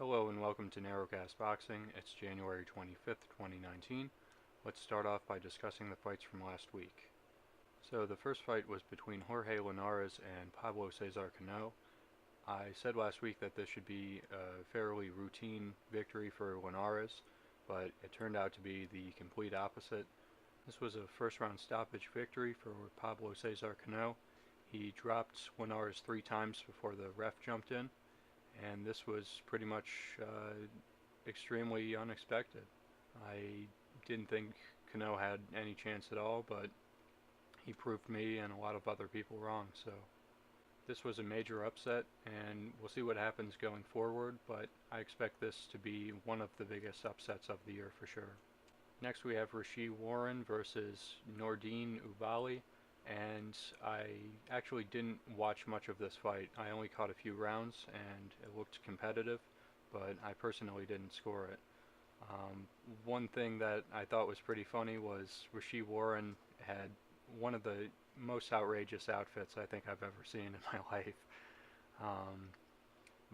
Hello and welcome to Narrowcast Boxing. It's January 25th, 2019. Let's start off by discussing the fights from last week. So the first fight was between Jorge Linares and Pablo Cesar Cano. I said last week that this should be a fairly routine victory for Linares, but it turned out to be the complete opposite. This was a first round stoppage victory for Pablo Cesar Cano. He dropped Linares 3 times before the ref jumped in, and this was pretty much extremely unexpected. I didn't think Cano had any chance at all, but he proved me and a lot of other people wrong. So this was a major upset, and we'll see what happens going forward, but I expect this to be one of the biggest upsets of the year for sure. Next we have Raush'ee Warren versus Nordine Oubaali, and I actually didn't watch much of this fight. I only caught a few rounds and it looked competitive, but I personally didn't score it. One thing that I thought was pretty funny was Raush'ee Warren had one of the most outrageous outfits I think I've ever seen in my life.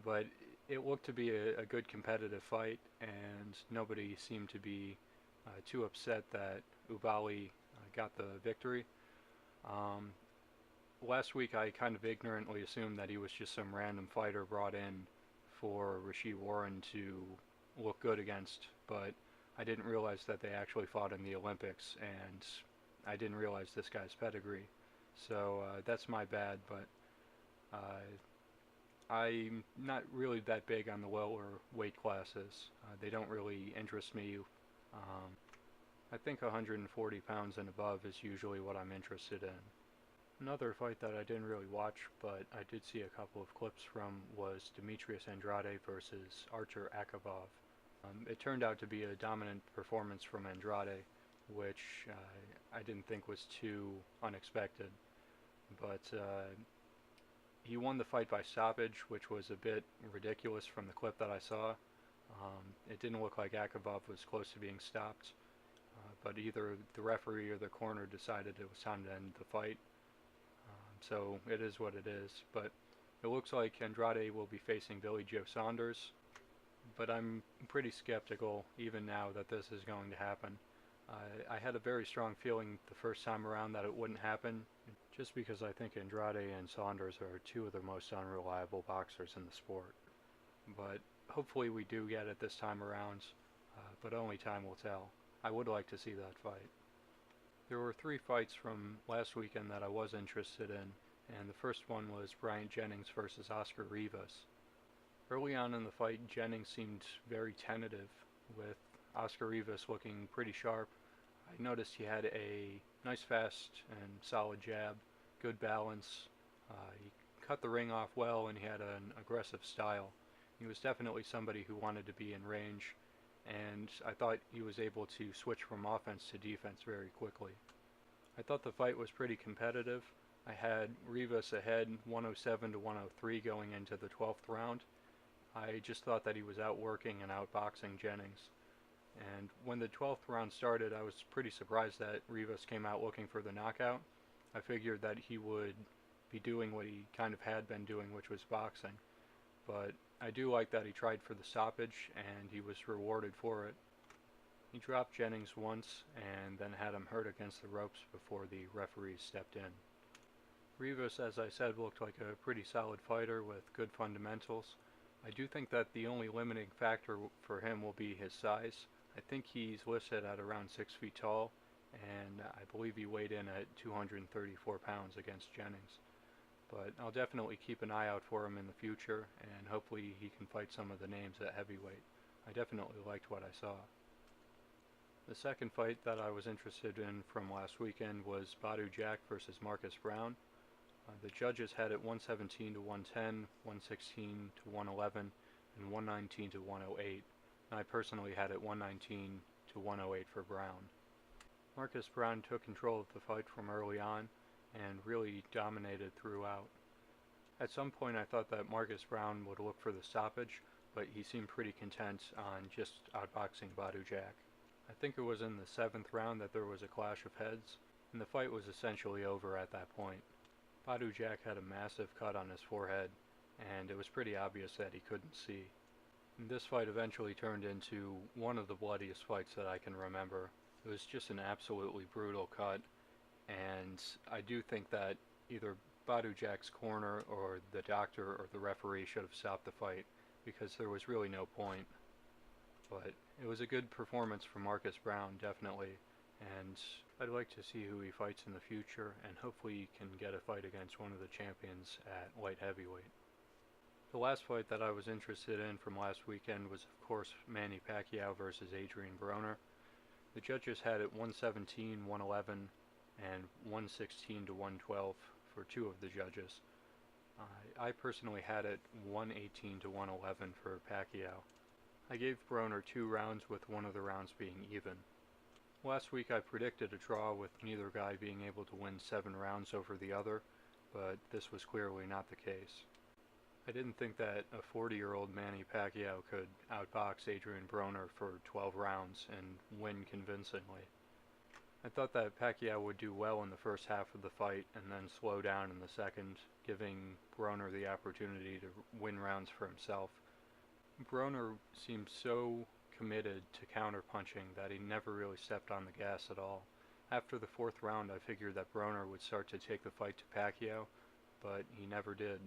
But it looked to be a good competitive fight, and nobody seemed to be too upset that Oubaali got the victory. Last week I kind of ignorantly assumed that he was just some random fighter brought in for Raush'ee Warren to look good against, but I didn't realize that they actually fought in the Olympics, and I didn't realize this guy's pedigree. So that's my bad, but I'm not really that big on the lower weight classes. They don't really interest me. I think 140 pounds and above is usually what I'm interested in. Another fight that I didn't really watch, but I did see a couple of clips from, was Demetrius Andrade versus Artur Akavov. It turned out to be a dominant performance from Andrade, which I didn't think was too unexpected. But he won the fight by stoppage, which was a bit ridiculous from the clip that I saw. It didn't look like Akavov was close to being stopped. But either the referee or the corner decided it was time to end the fight. So it is what it is. But it looks like Andrade will be facing Billy Joe Saunders. But I'm pretty skeptical even now that this is going to happen. I had a very strong feeling the first time around that it wouldn't happen, just because I think Andrade and Saunders are two of the most unreliable boxers in the sport. But hopefully we do get it this time around, but only time will tell. I would like to see that fight. There were 3 fights from last weekend that I was interested in, and the first one was Bryant Jennings versus Oscar Rivas. Early on in the fight, Jennings seemed very tentative, with Oscar Rivas looking pretty sharp. I noticed he had a nice fast and solid jab, good balance. He cut the ring off well, and he had an aggressive style. He was definitely somebody who wanted to be in range, and I thought he was able to switch from offense to defense very quickly. I thought the fight was pretty competitive. I had Rivas ahead 107 to 103 going into the 12th round. I just thought that he was outworking and outboxing Jennings. And when the 12th round started, I was pretty surprised that Rivas came out looking for the knockout. I figured that he would be doing what he kind of had been doing, which was boxing. But I do like that he tried for the stoppage, and he was rewarded for it. He dropped Jennings once, and then had him hurt against the ropes before the referees stepped in. Rivas, as I said, looked like a pretty solid fighter with good fundamentals. I do think that the only limiting factor for him will be his size. I think he's listed at around 6 feet tall, and I believe he weighed in at 234 pounds against Jennings. But I'll definitely keep an eye out for him in the future, and hopefully he can fight some of the names at heavyweight. I definitely liked what I saw. The second fight that I was interested in from last weekend was Jack versus Marcus Browne. The judges had it 117 to 110, 116 to 111, and 119 to 108. And I personally had it 119 to 108 for Browne. Marcus Browne took control of the fight from early on and really dominated throughout. At some point I thought that Marcus Browne would look for the stoppage, but he seemed pretty content on just outboxing Jack. I think it was in the 7th round that there was a clash of heads, and the fight was essentially over at that point. Jack had a massive cut on his forehead, and it was pretty obvious that he couldn't see. This fight eventually turned into one of the bloodiest fights that I can remember. It was just an absolutely brutal cut, and I do think that either Badu Jack's corner or the doctor or the referee should have stopped the fight because there was really no point. But it was a good performance from Marcus Browne, definitely, and I'd like to see who he fights in the future, and hopefully he can get a fight against one of the champions at light heavyweight. The last fight that I was interested in from last weekend was, of course, Manny Pacquiao versus Adrian Broner. The judges had it 117, 111, and 116 to 112 for two of the judges. I personally had it 118 to 111 for Pacquiao. I gave Broner 2 rounds with one of the rounds being even. Last week I predicted a draw with neither guy being able to win 7 rounds over the other, but this was clearly not the case. I didn't think that a 40-year-old Manny Pacquiao could outbox Adrian Broner for 12 rounds and win convincingly. I thought that Pacquiao would do well in the first half of the fight and then slow down in the second, giving Broner the opportunity to win rounds for himself. Broner seemed so committed to counterpunching that he never really stepped on the gas at all. After the 4th round, I figured that Broner would start to take the fight to Pacquiao, but he never did.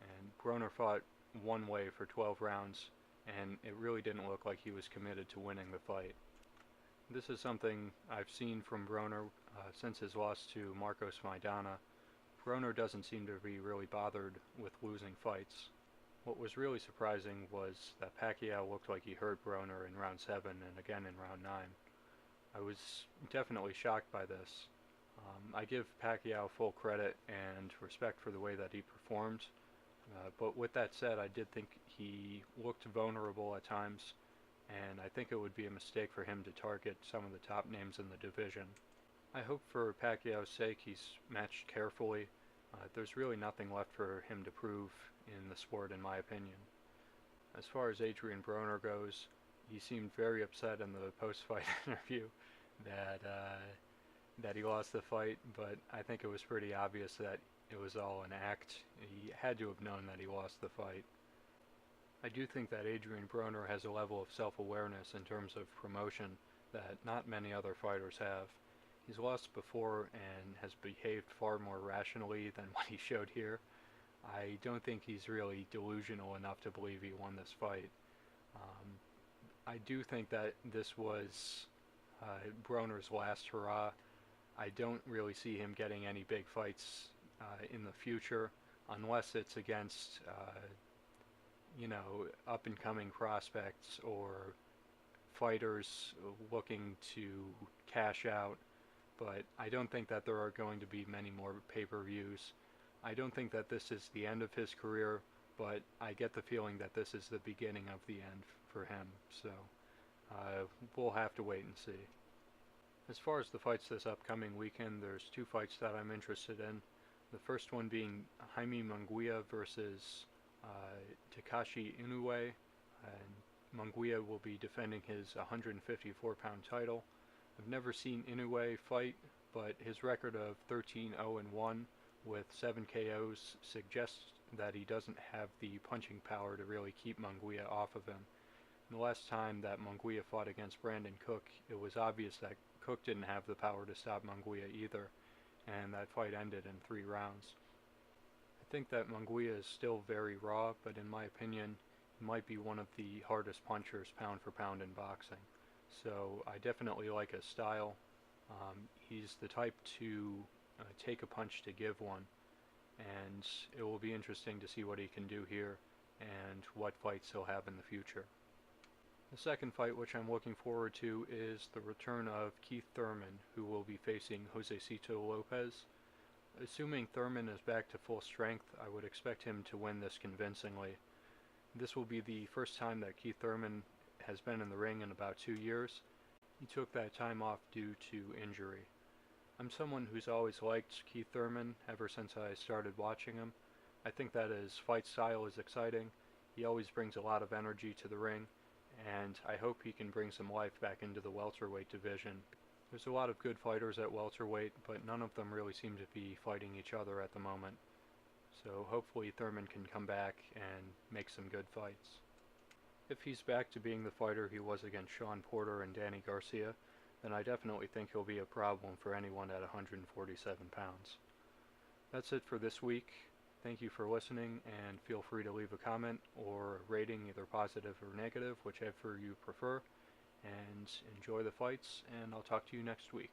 And Broner fought one way for 12 rounds, and it really didn't look like he was committed to winning the fight. This is something I've seen from Broner since his loss to Marcos Maidana. Broner doesn't seem to be really bothered with losing fights. What was really surprising was that Pacquiao looked like he hurt Broner in round 7 and again in round 9. I was definitely shocked by this. I give Pacquiao full credit and respect for the way that he performed. But with that said, I did think he looked vulnerable at times, and I think it would be a mistake for him to target some of the top names in the division. I hope for Pacquiao's sake he's matched carefully. There's really nothing left for him to prove in the sport, in my opinion. As far as Adrian Broner goes, he seemed very upset in the post-fight interview that he lost the fight, but I think it was pretty obvious that it was all an act. He had to have known that he lost the fight. I do think that Adrian Broner has a level of self-awareness in terms of promotion that not many other fighters have. He's lost before and has behaved far more rationally than what he showed here. I don't think he's really delusional enough to believe he won this fight. I do think that this was Broner's last hurrah. I don't really see him getting any big fights in the future, unless it's against, up-and-coming prospects or fighters looking to cash out. But I don't think that there are going to be many more pay-per-views. I don't think that this is the end of his career, but I get the feeling that this is the beginning of the end for him. So we'll have to wait and see. As far as the fights this upcoming weekend, there's 2 fights that I'm interested in. The first one being Jamie Munguia versus Takashi Inoue. And Munguia will be defending his 154-pound title. I've never seen Inoue fight, but his record of 13-0-1 with 7 KOs suggests that he doesn't have the punching power to really keep Munguia off of him. And the last time that Munguia fought against Brandon Cook, it was obvious that Cook didn't have the power to stop Munguia either, and that fight ended in 3 rounds. I think that Munguia is still very raw, but in my opinion, he might be one of the hardest punchers pound for pound in boxing. So I definitely like his style. He's the type to take a punch to give one, and it will be interesting to see what he can do here and what fights he'll have in the future. The second fight which I'm looking forward to is the return of Keith Thurman, who will be facing Josecito Lopez. Assuming Thurman is back to full strength, I would expect him to win this convincingly. This will be the first time that Keith Thurman has been in the ring in about 2 years. He took that time off due to injury. I'm someone who's always liked Keith Thurman ever since I started watching him. I think that his fight style is exciting. He always brings a lot of energy to the ring, and I hope he can bring some life back into the welterweight division. There's a lot of good fighters at welterweight, but none of them really seem to be fighting each other at the moment. So hopefully Thurman can come back and make some good fights. If he's back to being the fighter he was against Sean Porter and Danny Garcia, then I definitely think he'll be a problem for anyone at 147 pounds. That's it for this week. Thank you for listening, and feel free to leave a comment or a rating, either positive or negative, whichever you prefer. And enjoy the fights, and I'll talk to you next week.